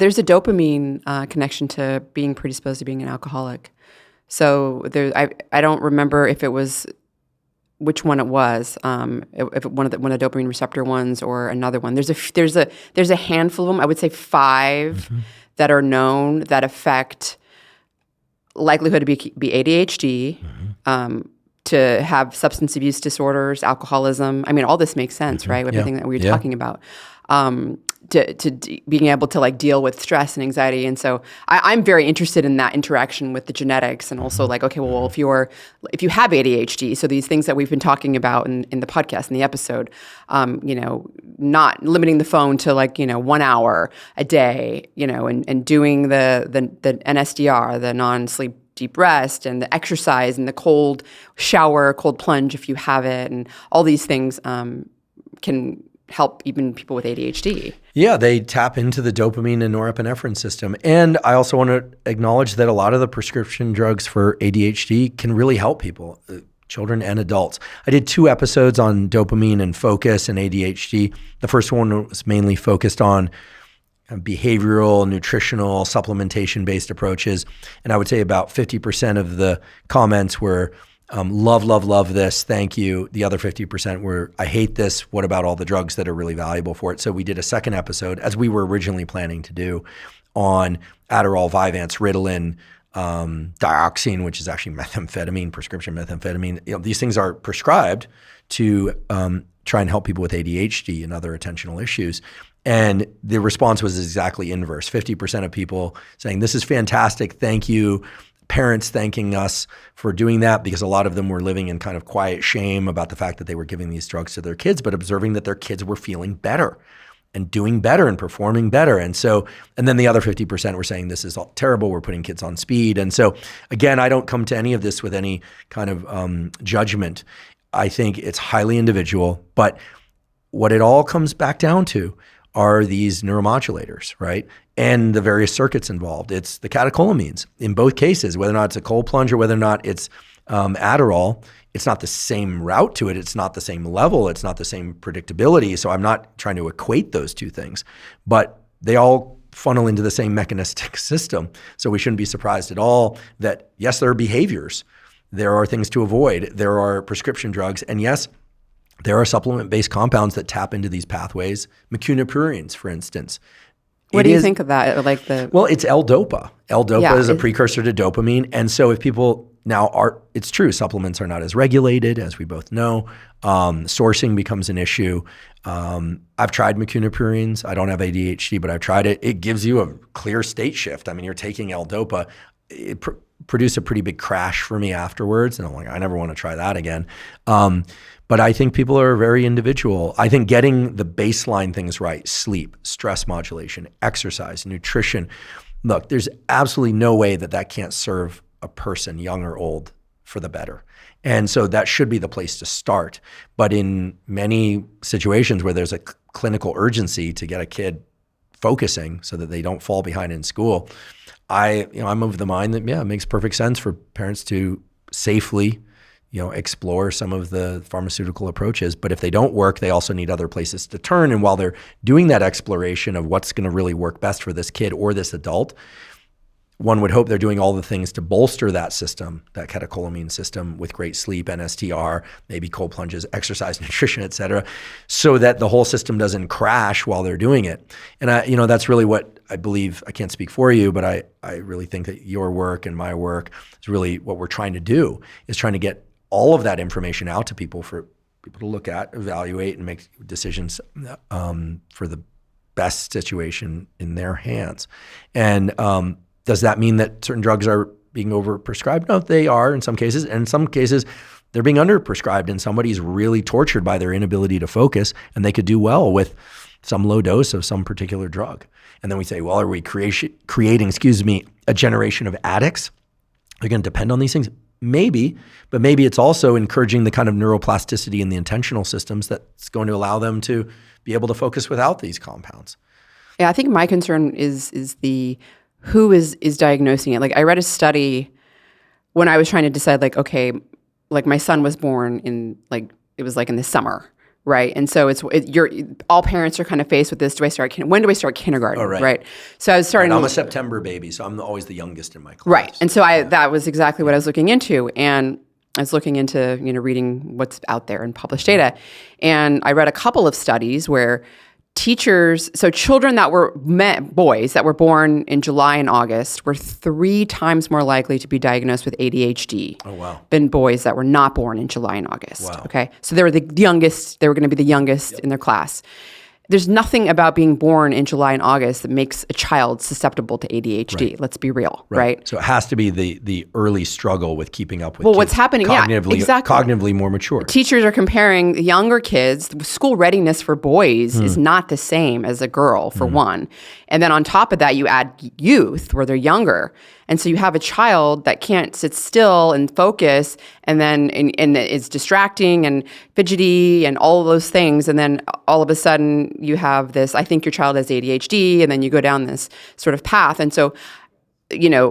There's a dopamine connection to being predisposed to being an alcoholic. So I don't remember if it was which one it was, if one of the dopamine receptor ones or another one. There's a handful of them. I would say 5 that are known that affect likelihood to be ADHD, to have substance abuse disorders, alcoholism. I mean, all this makes sense, right? Everything that we were talking about. To being able to like deal with stress and anxiety. And so I'm very interested in that interaction with the genetics, and also like, okay, well, if you have ADHD, so these things that we've been talking about in the podcast, in the episode, not limiting the phone to 1 hour a day, and doing the NSDR, the non-sleep deep rest, and the exercise, and the cold shower, cold plunge if you have it, and all these things can help even people with ADHD. Yeah, they tap into the dopamine and norepinephrine system. And I also want to acknowledge that a lot of the prescription drugs for ADHD can really help people, children and adults. I did 2 episodes on dopamine and focus and ADHD. The first one was mainly focused on behavioral, nutritional, supplementation-based approaches. And I would say about 50% of the comments were, love this, thank you. The other 50% were, I hate this, what about all the drugs that are really valuable for it? So we did a second episode, as we were originally planning to do, on Adderall, Vyvanse, Ritalin, dioxine, which is actually methamphetamine, prescription methamphetamine. These things are prescribed to try and help people with ADHD and other attentional issues. And the response was exactly inverse. 50% of people saying, this is fantastic, thank you. Parents thanking us for doing that, because a lot of them were living in kind of quiet shame about the fact that they were giving these drugs to their kids, but observing that their kids were feeling better and doing better and performing better. And then the other 50% were saying, this is all terrible, we're putting kids on speed. And so again, I don't come to any of this with any kind of judgment. I think it's highly individual, but what it all comes back down to are these neuromodulators, right? And the various circuits involved. It's the catecholamines in both cases, whether or not it's a cold plunge or whether or not it's Adderall. It's not the same route to it. It's not the same level. It's not the same predictability. So I'm not trying to equate those two things, but they all funnel into the same mechanistic system. So we shouldn't be surprised at all that, yes, there are behaviors. There are things to avoid. There are prescription drugs. And yes, there are supplement-based compounds that tap into these pathways. Mucuna pruriens, for instance. What do you think of that? Well, it's L-DOPA. L-DOPA is a precursor to dopamine. And so if people it's true, supplements are not as regulated, as we both know. Sourcing becomes an issue. I've tried mucuna pruriens. I don't have ADHD, but I've tried it. It gives you a clear state shift. I mean, you're taking L-DOPA. It produced a pretty big crash for me afterwards. And I'm like, I never want to try that again. But I think people are very individual. I think getting the baseline things right, sleep, stress modulation, exercise, nutrition. Look, there's absolutely no way that can't serve a person, young or old, for the better. And so that should be the place to start. But in many situations where there's a clinical urgency to get a kid focusing so that they don't fall behind in school, I'm of the mind that, it makes perfect sense for parents to safely explore some of the pharmaceutical approaches. But if they don't work, they also need other places to turn. And while they're doing that exploration of what's going to really work best for this kid or this adult, one would hope they're doing all the things to bolster that system, that catecholamine system, with great sleep, NSTR, maybe cold plunges, exercise, nutrition, et cetera, so that the whole system doesn't crash while they're doing it. And that's really what I believe. I can't speak for you, but I really think that your work and my work is really what we're trying to do, is trying to get all of that information out to people for people to look at, evaluate, and make decisions for the best situation in their hands. And does that mean that certain drugs are being overprescribed? No, they are in some cases. And in some cases, they're being underprescribed, and somebody's really tortured by their inability to focus, and they could do well with some low dose of some particular drug. And then we say, well, are we creating a generation of addicts? They're going to depend on these things? Maybe, but maybe it's also encouraging the kind of neuroplasticity in the intentional systems that's going to allow them to be able to focus without these compounds. Yeah, I think my concern is the who is diagnosing it. Like, I read a study when I was trying to decide, my son was born in, it was in the summer, right? And so all parents are kind of faced with this. When do I start kindergarten? Oh, right. Right. So I was starting. And I'm a September baby, so I'm always the youngest in my class. Right. And so that was exactly what I was looking into. And I was looking into, reading what's out there in published data. And I read a couple of studies where children that were boys that were born in July and August were 3 times more likely to be diagnosed with ADHD than boys that were not born in July and August. Wow. Okay. So they were the youngest, they were going to be the youngest in their class. There's nothing about being born in July and August that makes a child susceptible to ADHD. Right. Let's be real, right? So it has to be the early struggle with keeping up with what's happening, cognitively more mature. Teachers are comparing younger kids. The school readiness for boys is not the same as a girl, for one. And then on top of that, you add youth, where they're younger. And so you have a child that can't sit still and focus, and then and it's distracting and fidgety and all of those things. And then all of a sudden you have this, I think your child has ADHD, and then you go down this sort of path. And so,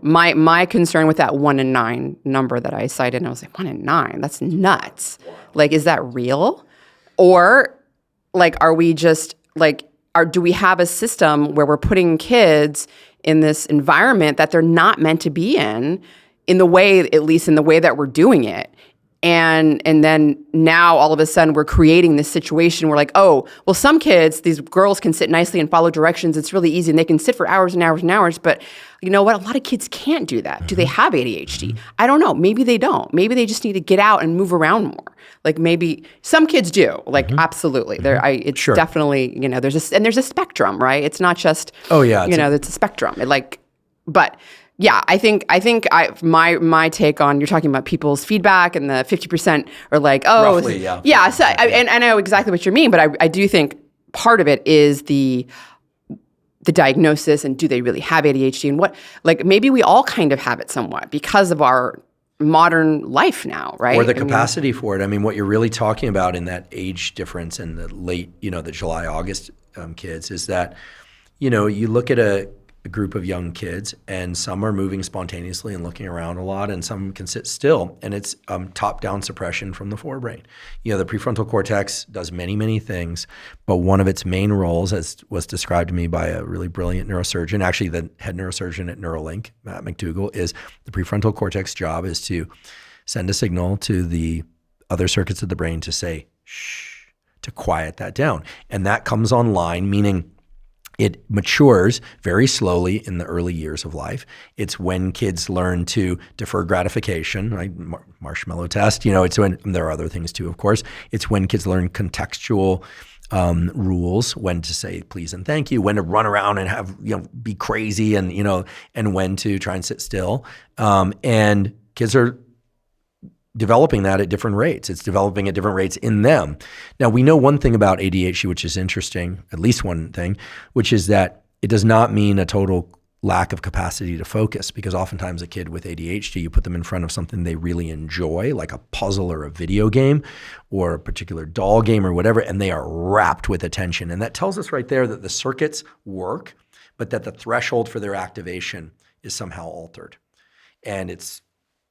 my concern with that 1 in 9 number that I cited, and I was like, 1 in 9, that's nuts. Like, is that real? Or like, are we just like, do we have a system where we're putting kids in this environment that they're not meant to be in the way, at least in the way that we're doing it? And then now all of a sudden we're creating this situation where like, oh, well, some kids, these girls can sit nicely and follow directions. It's really easy and they can sit for hours and hours and hours. But you know what? A lot of kids can't do that. Do they have ADHD? I don't know. Maybe they don't. Maybe they just need to get out and move around more. Like maybe some kids do. Like absolutely. It's definitely, there's a spectrum, right? It's not just, it's a spectrum. But yeah, I think my take on, you're talking about people's feedback and the 50% are like, oh, roughly, yeah. Yeah. So and I know exactly what you mean, but I do think part of it is the diagnosis and do they really have ADHD and what, like maybe we all kind of have it somewhat because of our modern life now, right? Or the capacity for it. I mean, what you're really talking about in that age difference in the late, the July, August kids is that, you look at a group of young kids and some are moving spontaneously and looking around a lot and some can sit still, and it's top-down suppression from the forebrain. The prefrontal cortex does many, many things, but one of its main roles, as was described to me by a really brilliant neurosurgeon, actually the head neurosurgeon at Neuralink, Matt McDougall, is the prefrontal cortex job is to send a signal to the other circuits of the brain to say, shh, to quiet that down. And that comes online, meaning it matures very slowly in the early years of life. It's when kids learn to defer gratification, right? Marshmallow test, it's when, there are other things too, of course. It's when kids learn contextual rules, when to say please and thank you, when to run around and have, be crazy and, and when to try and sit still. And kids are developing that at different rates. It's developing at different rates in them. Now, we know one thing about ADHD, which is interesting, at least one thing, which is that it does not mean a total lack of capacity to focus, because oftentimes a kid with ADHD, you put them in front of something they really enjoy, like a puzzle or a video game or a particular doll game or whatever, and they are wrapped with attention. And that tells us right there that the circuits work, but that the threshold for their activation is somehow altered. And it's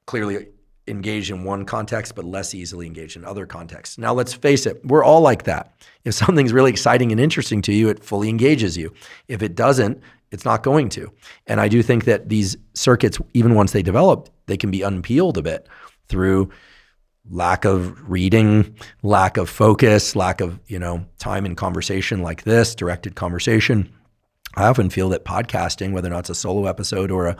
clearly engaged in one context, but less easily engaged in other contexts. Now, let's face it, we're all like that. If something's really exciting and interesting to you, it fully engages you. If it doesn't, it's not going to. And I do think that these circuits, even once they develop, they can be unpeeled a bit through lack of reading, lack of focus, lack of, time in conversation like this, directed conversation. I often feel that podcasting, whether or not it's a solo episode or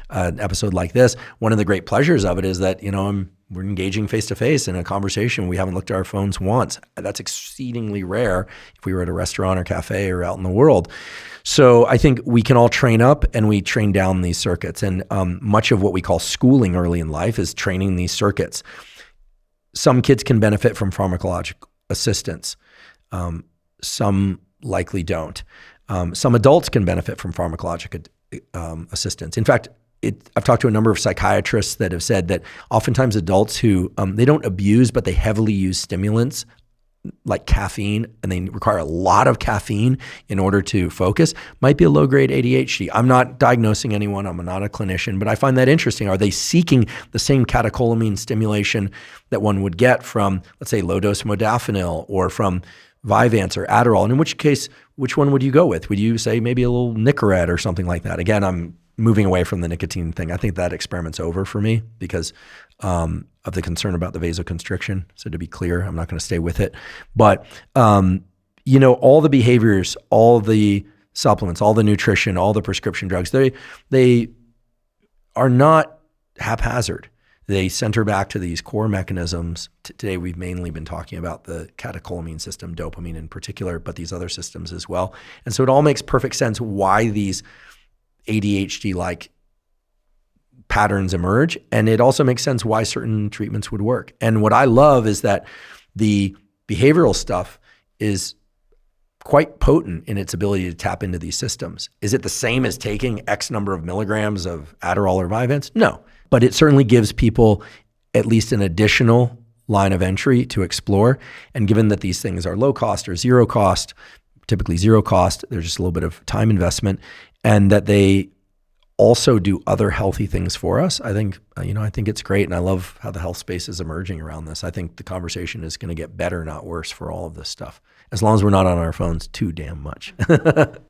an episode like this, one of the great pleasures of it is that, we're engaging face-to-face in a conversation. We haven't looked at our phones once. That's exceedingly rare if we were at a restaurant or cafe or out in the world. So I think we can all train up and we train down these circuits. And much of what we call schooling early in life is training these circuits. Some kids can benefit from pharmacologic assistance. Some likely don't. Some adults can benefit from pharmacologic assistance. In fact, I've talked to a number of psychiatrists that have said that oftentimes adults who, they don't abuse, but they heavily use stimulants like caffeine, and they require a lot of caffeine in order to focus, might be a low-grade ADHD. I'm not diagnosing anyone. I'm not a clinician, but I find that interesting. Are they seeking the same catecholamine stimulation that one would get from, let's say, low-dose modafinil or from Vyvanse or Adderall? And in which case, which one would you go with? Would you say maybe a little Nicorette or something like that? Again, I'm moving away from the nicotine thing. I think that experiment's over for me because of the concern about the vasoconstriction. So to be clear, I'm not going to stay with it. But, all the behaviors, all the supplements, all the nutrition, all the prescription drugs, they are not haphazard. They center back to these core mechanisms. Today, we've mainly been talking about the catecholamine system, dopamine in particular, but these other systems as well. And so it all makes perfect sense why these ADHD-like patterns emerge. And it also makes sense why certain treatments would work. And what I love is that the behavioral stuff is quite potent in its ability to tap into these systems. Is it the same as taking X number of milligrams of Adderall or Vyvanse? No, but it certainly gives people at least an additional line of entry to explore. And given that these things are low cost or zero cost, typically zero cost, there's just a little bit of time investment, and that they also do other healthy things for us. I think it's great. And I love how the health space is emerging around this. I think the conversation is going to get better, not worse, for all of this stuff, as long as we're not on our phones too damn much.